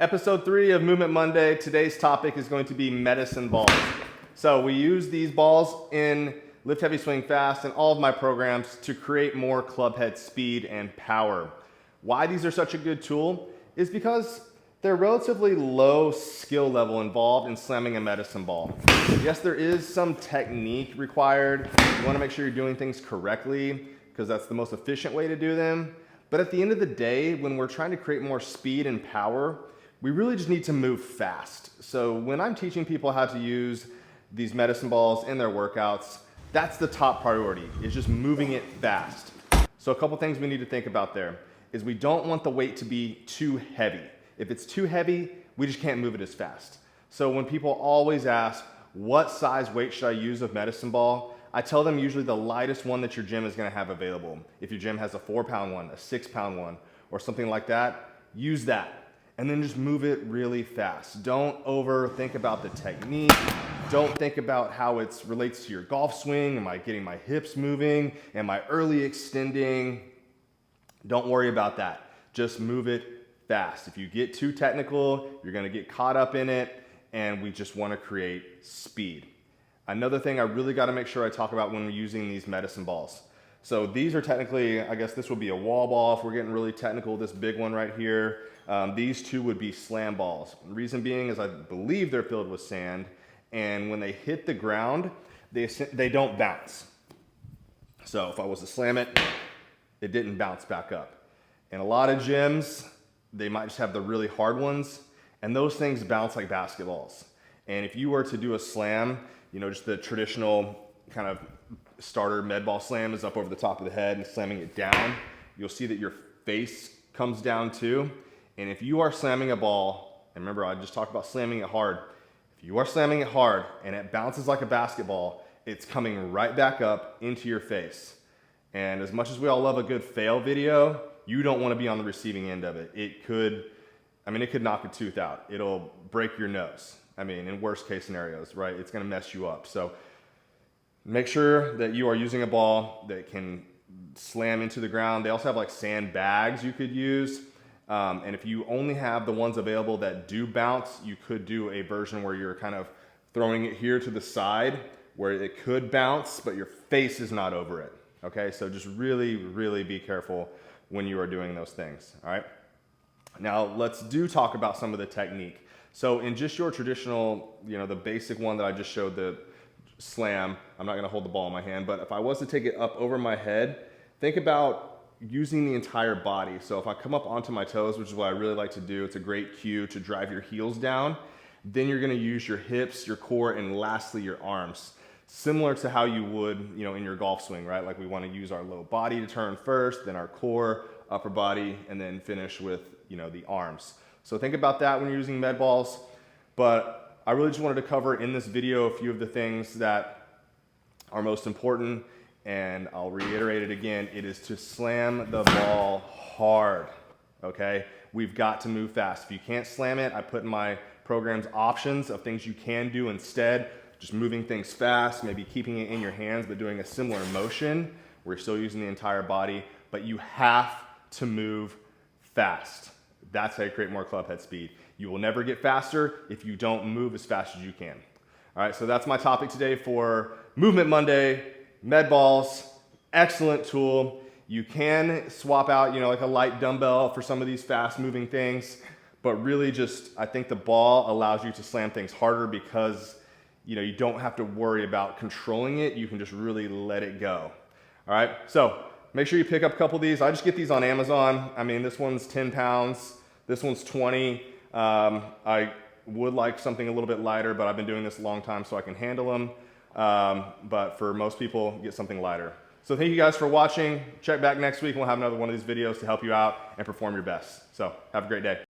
Episode 3 of Movement Monday. Today's topic is going to be medicine balls. So we use these balls in Lift Heavy Swing Fast and all of my programs to create more club head speed and power. Why these are such a good tool is because they're relatively low skill level involved in slamming a medicine ball. Yes, there is some technique required. You want to make sure you're doing things correctly because that's the most efficient way to do them. But at the end of the day, when we're trying to create more speed and power, we really just need to move fast. So when I'm teaching people how to use these medicine balls in their workouts, that's the top priority, is just moving it fast. So a couple things we need to think about there is we don't want the weight to be too heavy. If it's too heavy, we just can't move it as fast. So when people always ask, what size weight should I use of medicine ball? I tell them usually the lightest one that your gym is gonna have available. If your gym has a 4-pound one, a 6-pound one, or something like that, use that. And then just move it really fast. Don't overthink about the technique. Don't think about how it relates to your golf swing. Am I getting my hips moving? Am I early extending? Don't worry about that. Just move it fast. If you get too technical, you're gonna get caught up in it, and we just wanna create speed. Another thing I really gotta make sure I talk about when we're using these medicine balls. So these are technically, I guess this would be a wall ball if we're getting really technical, this big one right here. These two would be slam balls. The reason being is I believe they're filled with sand, and when they hit the ground, they don't bounce. So if I was to slam it, it didn't bounce back up. In a lot of gyms, they might just have the really hard ones, and those things bounce like basketballs. And if you were to do a slam, you know, just the traditional kind of starter med ball slam is up over the top of the head and slamming it down, you'll see that your face comes down too. And if you are slamming a ball, and remember I just talked about slamming it hard, if you are slamming it hard and it bounces like a basketball, it's coming right back up into your face. And as much as we all love a good fail video, you don't want to be on the receiving end of it. It could knock a tooth out. It'll break your nose. I mean, in worst case scenarios, right? It's going to mess you up. So make sure that you are using a ball that can slam into the ground. They also have like sand bags you could use. And if you only have the ones available that do bounce, you could do a version where you're kind of throwing it here to the side where it could bounce, but your face is not over it. Okay, so just really, really be careful when you are doing those things, all right? Now let's talk about some of the technique. So in just your traditional, you know, the basic one that I just showed, the slam, I'm not gonna hold the ball in my hand, but if I was to take it up over my head, think about using the entire body. So if I come up onto my toes, which is what I really like to do, it's a great cue to drive your heels down. Then you're gonna use your hips, your core, and lastly, your arms. Similar to how you would, you know, in your golf swing, right? Like we wanna use our low body to turn first, then our core, upper body, and then finish with, you know, the arms. So think about that when you're using med balls. But I really just wanted to cover in this video a few of the things that are most important. And I'll reiterate it again, it is to slam the ball hard, okay? We've got to move fast. If you can't slam it, I put in my program's options of things you can do instead, just moving things fast, maybe keeping it in your hands, but doing a similar motion. We're still using the entire body, but you have to move fast. That's how you create more club head speed. You will never get faster if you don't move as fast as you can. All right, so that's my topic today for Movement Monday. Med balls, excellent tool. You can swap out, you know, like a light dumbbell for some of these fast moving things, but really just, I think the ball allows you to slam things harder because, you know, you don't have to worry about controlling it. You can just really let it go. All right, so make sure you pick up a couple of these. I just get these on Amazon. I mean, this one's 10 pounds, this one's 20. I would like something a little bit lighter, but I've been doing this a long time so I can handle them. But for most people, get something lighter. So thank you guys for watching. Check back next week and we'll have another one of these videos to help you out and perform your best. So have a great day.